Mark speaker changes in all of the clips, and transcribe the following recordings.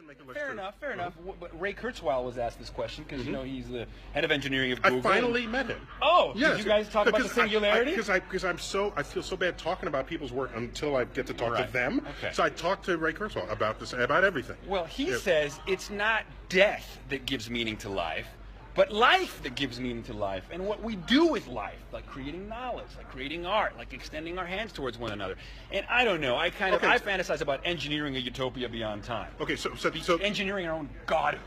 Speaker 1: doesn't make it look
Speaker 2: Fair
Speaker 1: true.
Speaker 2: enough, fair enough. But Ray Kurzweil was asked this question because, you know, he's the head of engineering of Google.
Speaker 1: I finally met him.
Speaker 2: Oh,
Speaker 1: yes.
Speaker 2: Did you guys talk about the singularity?
Speaker 1: Because I feel so bad talking about people's work until I get to talk to them.
Speaker 2: Okay.
Speaker 1: So I talked to Ray Kurzweil about this, about everything.
Speaker 2: Well, he says it's not death that gives meaning to life, but life that gives meaning to life, and what we do with life, like creating knowledge, like creating art, like extending our hands towards one another. And I don't know, I fantasize about engineering a utopia beyond time.
Speaker 1: Okay, so
Speaker 2: engineering our own godhood.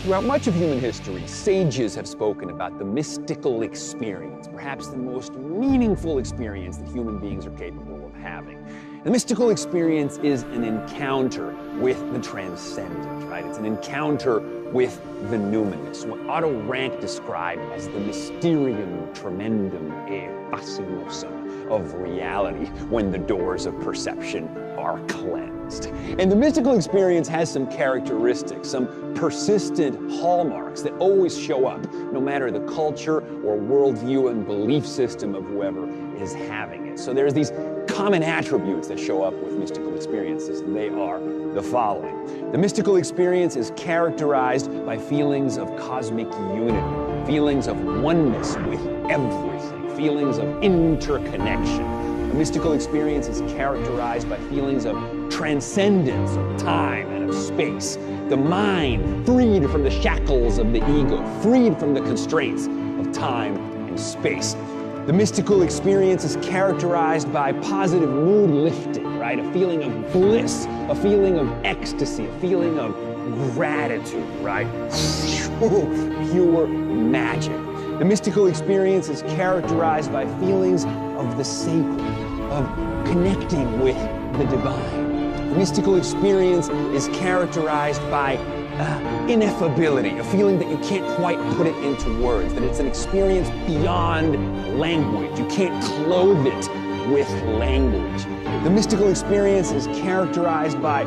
Speaker 3: Throughout much of human history, sages have spoken about the mystical experience, perhaps the most meaningful experience that human beings are capable of having. The mystical experience is an encounter with the transcendent, right? It's an encounter with the numinous, what Otto Rank described as the mysterium tremendum e fascinosum of reality, when the doors of perception are cleansed. And the mystical experience has some characteristics, some persistent hallmarks that always show up, no matter the culture or worldview and belief system of whoever is having it. So there's these common attributes that show up with mystical experiences, and they are the following. The mystical experience is characterized by feelings of cosmic unity, feelings of oneness with everything, feelings of interconnection. A mystical experience is characterized by feelings of transcendence of time and of space. The mind freed from the shackles of the ego, freed from the constraints of time and space. The mystical experience is characterized by positive mood lifting, right? A feeling of bliss, a feeling of ecstasy, a feeling of gratitude, right? Pure magic. The mystical experience is characterized by feelings of the sacred, of connecting with the divine. The mystical experience is characterized by ineffability, a feeling that you can't quite put it into words, that it's an experience beyond language. You can't clothe it with language. The mystical experience is characterized by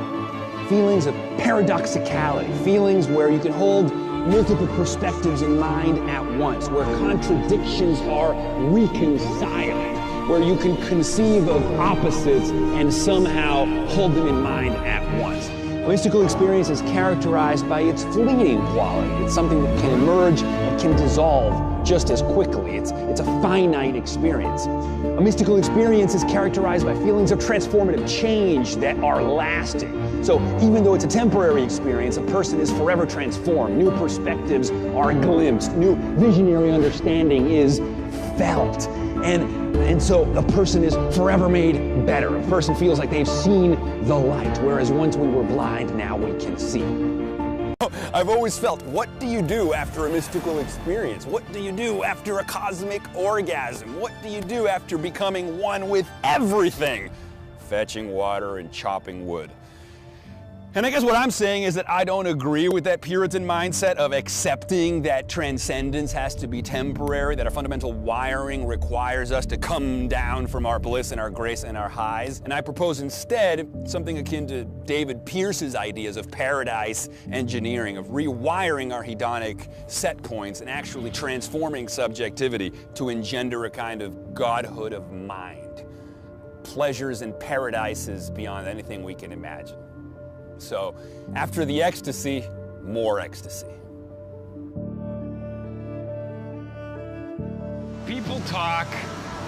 Speaker 3: feelings of paradoxicality, feelings where you can hold multiple perspectives in mind at once, where contradictions are reconciled, where you can conceive of opposites and somehow hold them in mind at once. A mystical experience is characterized by its fleeting quality. It's something that can emerge and can dissolve just as quickly. It's a finite experience. A mystical experience is characterized by feelings of transformative change that are lasting. So even though it's a temporary experience, a person is forever transformed. New perspectives are glimpsed. New visionary understanding is felt. And so a person is forever made better. A person feels like they've seen the light, whereas once we were blind, now we can see.
Speaker 4: I've always felt, what do you do after a mystical experience? What do you do after a cosmic orgasm? What do you do after becoming one with everything? Fetching water and chopping wood. And I guess what I'm saying is that I don't agree with that Puritan mindset of accepting that transcendence has to be temporary, that our fundamental wiring requires us to come down from our bliss and our grace and our highs. And I propose instead something akin to David Pearce's ideas of paradise engineering, of rewiring our hedonic set points and actually transforming subjectivity to engender a kind of godhood of mind. Pleasures and paradises beyond anything we can imagine. So, after the ecstasy, more ecstasy.
Speaker 2: People talk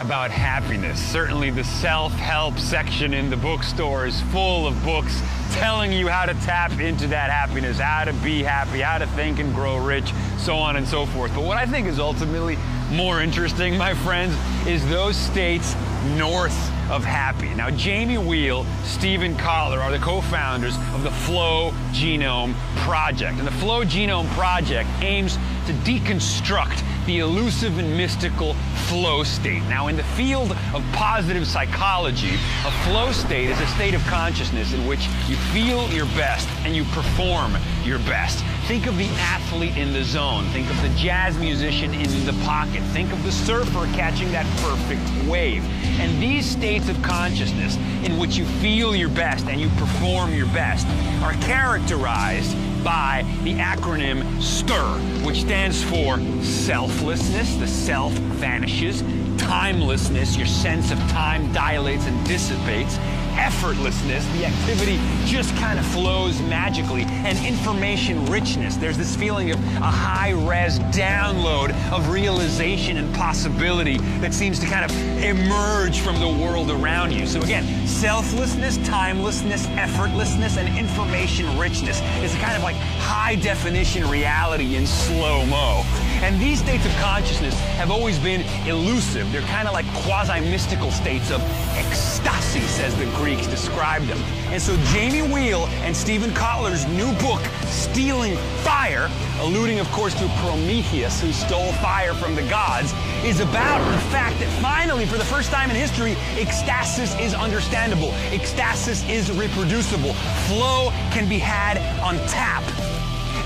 Speaker 5: about happiness. Certainly the self-help section in the bookstore is full of books telling you how to tap into that happiness, how to be happy, how to think and grow rich, so on and so forth. But what I think is ultimately more interesting, my friends, is those states north of happy. Now, Jamie Wheal, Stephen Kotler are the co-founders of the Flow Genome Project. And the Flow Genome Project aims to deconstruct the elusive and mystical flow state. Now, in the field of positive psychology, a flow state is a state of consciousness in which you feel your best and you perform your best. Think of the athlete in the zone. Think of the jazz musician in the pocket. Think of the surfer catching that perfect wave. And these states of consciousness in which you feel your best and you perform your best are characterized by the acronym STIR, which stands for selflessness, the self vanishes, timelessness, your sense of time dilates and dissipates, effortlessness, the activity just kind of flows magically, and information richness. There's this feeling of a high-res download of realization and possibility that seems to kind of emerge from the world around you. So again, selflessness, timelessness, effortlessness, and information richness is a kind of like high-definition reality in slow-mo. And these states of consciousness have always been elusive. They're kind of like quasi-mystical states of ecstasy, says the Greeks described them. And so Jamie Wheal and Stephen Kotler's new book, Stealing Fire, alluding of course to Prometheus, who stole fire from the gods, is about the fact that finally, for the first time in history, ecstasis is understandable. Ecstasis is reproducible. Flow can be had on tap.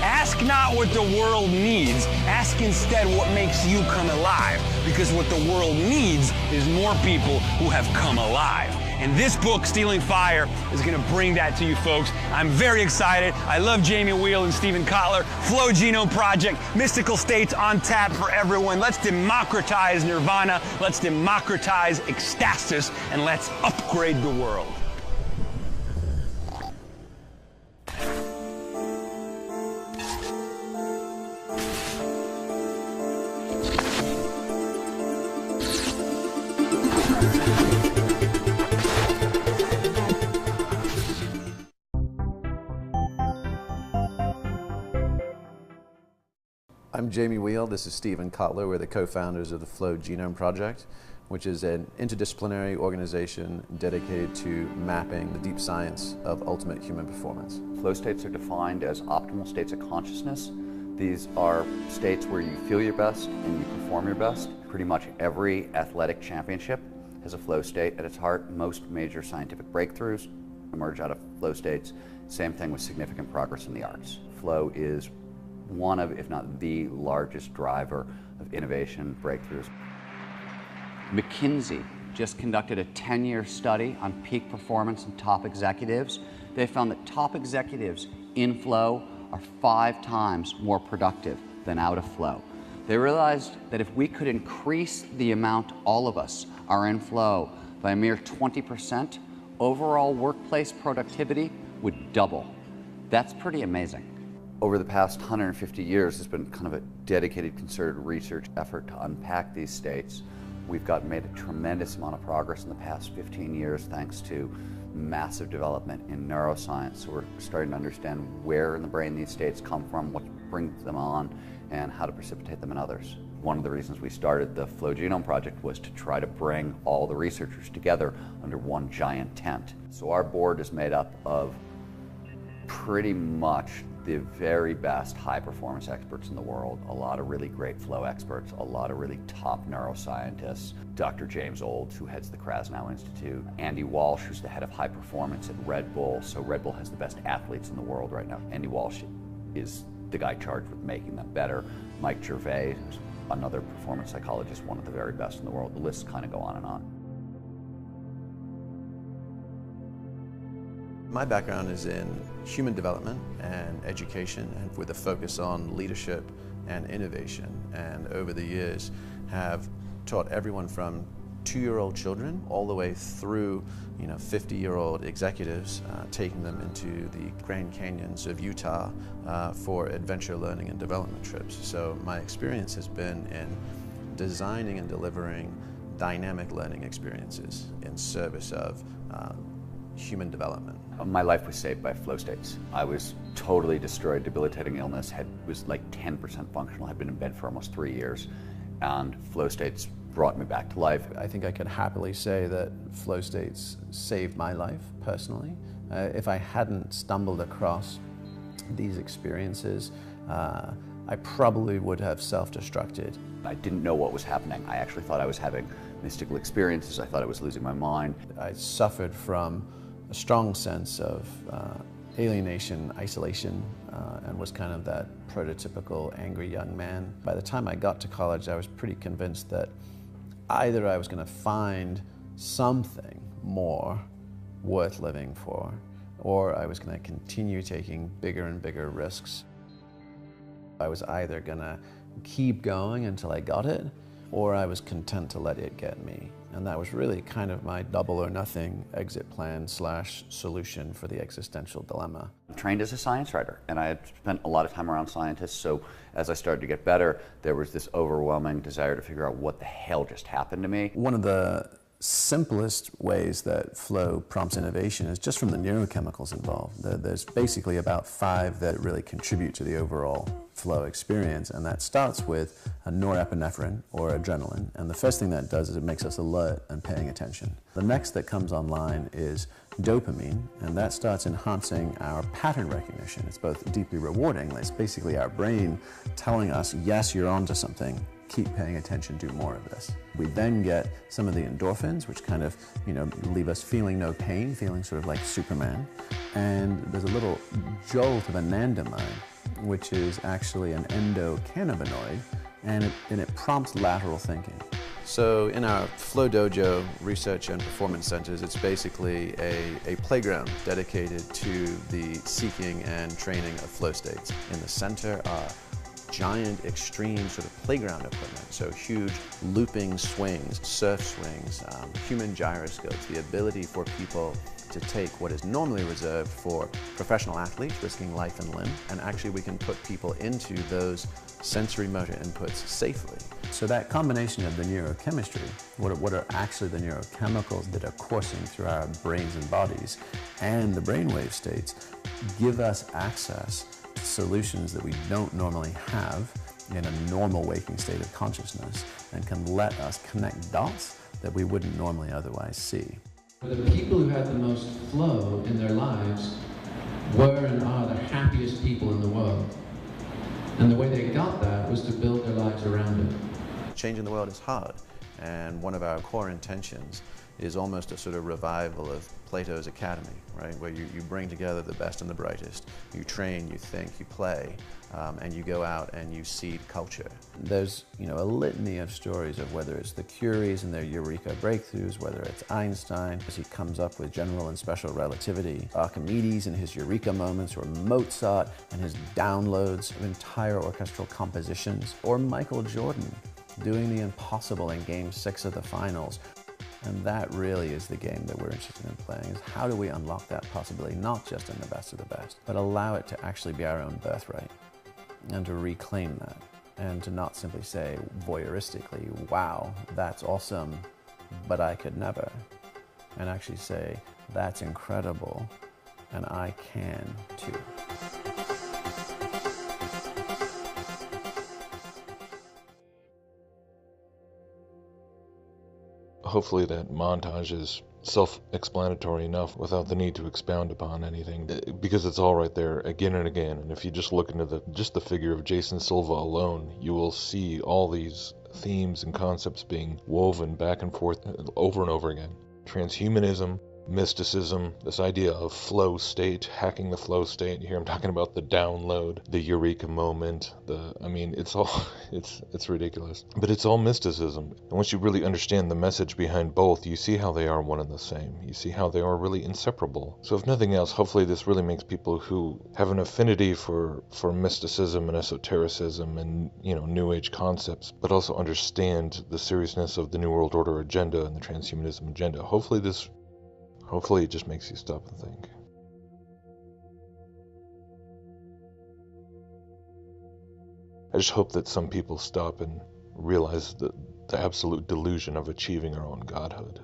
Speaker 5: Ask not what the world needs, ask instead what makes you come alive. Because what the world needs is more people who have come alive. And this book, Stealing Fire, is going to bring that to you folks. I'm very excited. I love Jamie Wheal and Stephen Kotler. Flow Genome Project, mystical states on tap for everyone. Let's democratize nirvana, let's democratize ecstasis, and let's upgrade the world.
Speaker 6: I'm Jamie Wheal, this is Stephen Kotler. We're the co-founders of the Flow Genome Project, which is an interdisciplinary organization dedicated to mapping the deep science of ultimate human performance.
Speaker 7: Flow states are defined as optimal states of consciousness. These are states where you feel your best and you perform your best. Pretty much every athletic championship has a flow state at its heart. Most major scientific breakthroughs emerge out of flow states. Same thing with significant progress in the arts. Flow is one of, if not the largest driver of innovation breakthroughs. McKinsey just conducted a 10-year study on peak performance in top executives. They found that top executives in flow are 5 times more productive than out of flow. They realized that if we could increase the amount all of us are in flow by a mere 20%, overall workplace productivity would double. That's pretty amazing. Over the past 150 years, there's been kind of a dedicated, concerted research effort to unpack these states. We've made a tremendous amount of progress in the past 15 years thanks to massive development in neuroscience. So we're starting to understand where in the brain these states come from, what brings them on, and how to precipitate them in others. One of the reasons we started the Flow Genome Project was to try to bring all the researchers together under one giant tent. So our board is made up of pretty much the very best high-performance experts in the world, a lot of really great flow experts, a lot of really top neuroscientists, Dr. James Olds, who heads the Krasnow Institute, Andy Walsh, who's the head of high performance at Red Bull, so Red Bull has the best athletes in the world right now. Andy Walsh is the guy charged with making them better. Mike Gervais, who's another performance psychologist, one of the very best in the world. The lists kind of go on and on.
Speaker 6: My background is in human development and education, and with a focus on leadership and innovation. And over the years have taught everyone from 2-year-old children all the way through 50-year-old executives, taking them into the Grand Canyons of Utah for adventure learning and development trips. So my experience has been in designing and delivering dynamic learning experiences in service of human development.
Speaker 7: My life was saved by flow states. I was totally destroyed, debilitating illness, was like 10% functional, had been in bed for almost 3 years, and flow states brought me back to life.
Speaker 6: I think I could happily say that flow states saved my life personally. If I hadn't stumbled across these experiences, I probably would have self-destructed.
Speaker 7: I didn't know what was happening. I actually thought I was having mystical experiences. I thought I was losing my mind.
Speaker 6: I suffered from a strong sense of alienation, isolation, and was kind of that prototypical angry young man. By the time I got to college, I was pretty convinced that either I was going to find something more worth living for, or I was going to continue taking bigger and bigger risks. I was either going to keep going until I got it, or I was content to let it get me. And that was really kind of my double or nothing exit plan / solution for the existential dilemma.
Speaker 7: I trained as a science writer, and I had spent a lot of time around scientists, so as I started to get better, there was this overwhelming desire to figure out what the hell just happened to me.
Speaker 6: One of the simplest ways that flow prompts innovation is just from the neurochemicals involved. There's basically about 5 that really contribute to the overall flow experience, and that starts with a norepinephrine or adrenaline, and the first thing that does is it makes us alert and paying attention. The next that comes online is dopamine, and that starts enhancing our pattern recognition. It's both deeply rewarding, it's basically our brain telling us, yes, you're onto something, keep paying attention, do more of this. We then get some of the endorphins, which kind of, leave us feeling no pain, feeling sort of like Superman. And there's a little jolt of anandamide, which is actually an endocannabinoid, and it prompts lateral thinking. So in our Flow Dojo research and performance centers, it's basically a playground dedicated to the seeking and training of flow states. In the center are giant, extreme sort of playground equipment, so huge looping swings, surf swings, human gyroscopes, the ability for people to take what is normally reserved for professional athletes risking life and limb, and actually we can put people into those sensory motor inputs safely. So that combination of the neurochemistry, what are actually the neurochemicals that are coursing through our brains and bodies, and the brainwave states, give us access to solutions that we don't normally have in a normal waking state of consciousness, and can let us connect dots that we wouldn't normally otherwise see.
Speaker 8: The people who had the most flow in their lives were and are the happiest people in the world. And the way they got that was to build their lives around it.
Speaker 6: Changing the world is hard, and one of our core intentions is almost a sort of revival of Plato's Academy, right? Where you bring together the best and the brightest. You train, you think, you play, and you go out and you seed culture. There's a litany of stories of whether it's the Curies and their eureka breakthroughs, whether it's Einstein as he comes up with general and special relativity, Archimedes and his eureka moments, or Mozart and his downloads of entire orchestral compositions, or Michael Jordan doing the impossible in Game 6 of the finals. And that really is the game that we're interested in playing, is how do we unlock that possibility, not just in the best of the best, but allow it to actually be our own birthright, and to reclaim that, and to not simply say voyeuristically, wow, that's awesome, but I could never, and actually say, that's incredible, and I can too.
Speaker 9: Hopefully that montage is self-explanatory enough without the need to expound upon anything, because it's all right there again and again. And if you just look into just the figure of Jason Silva alone, you will see all these themes and concepts being woven back and forth over and over again. Transhumanism, mysticism, this idea of flow state, hacking the flow state. You hear him talking about the download, the eureka moment, it's ridiculous. But it's all mysticism. And once you really understand the message behind both, you see how they are one and the same. You see how they are really inseparable. So if nothing else, hopefully this really makes people who have an affinity for mysticism and esotericism and, New Age concepts, but also understand the seriousness of the New World Order agenda and the transhumanism agenda. Hopefully it just makes you stop and think. I just hope that some people stop and realize that the absolute delusion of achieving our own godhood.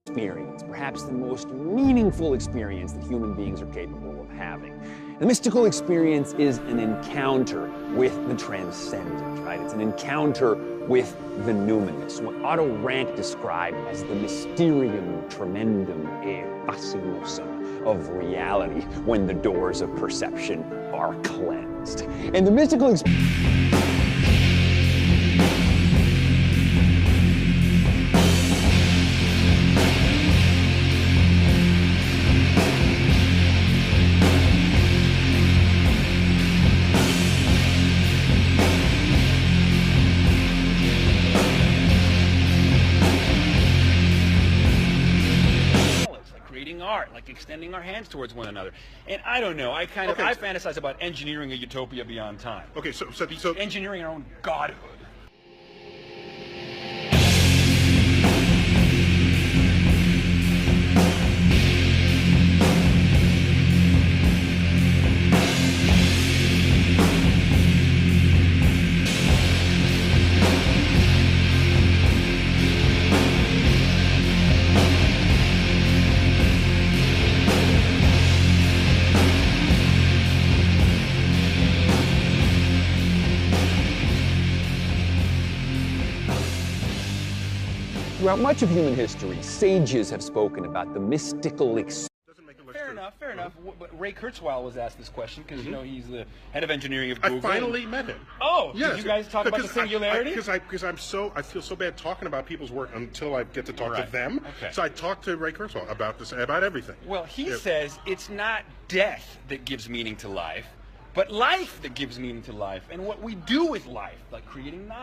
Speaker 3: Experience, perhaps the most meaningful experience that human beings are capable of having. The mystical experience is an encounter with the transcendent, right? It's an encounter with the numinous, what Otto Rank described as the mysterium tremendum e fascinosum of reality, when the doors of perception are cleansed. And the mystical experience
Speaker 2: art, like extending our hands towards one another. And I don't know, I fantasize about engineering a utopia beyond time.
Speaker 1: Okay, so
Speaker 2: engineering our own godhood.
Speaker 3: Throughout much of human history, sages have spoken about the mystical experience.
Speaker 2: Fair enough. But Ray Kurzweil was asked this question because, you know, he's the head of engineering of Google.
Speaker 1: I finally met him.
Speaker 2: Oh,
Speaker 1: yes.
Speaker 2: Did you guys talk about the singularity?
Speaker 1: Because I feel so bad talking about people's work until I get to talk to them.
Speaker 2: Okay.
Speaker 1: So I talked to Ray Kurzweil about this, about everything.
Speaker 2: Well, he says it's not death that gives meaning to life, but life that gives meaning to life, and what we do with life, like creating knowledge.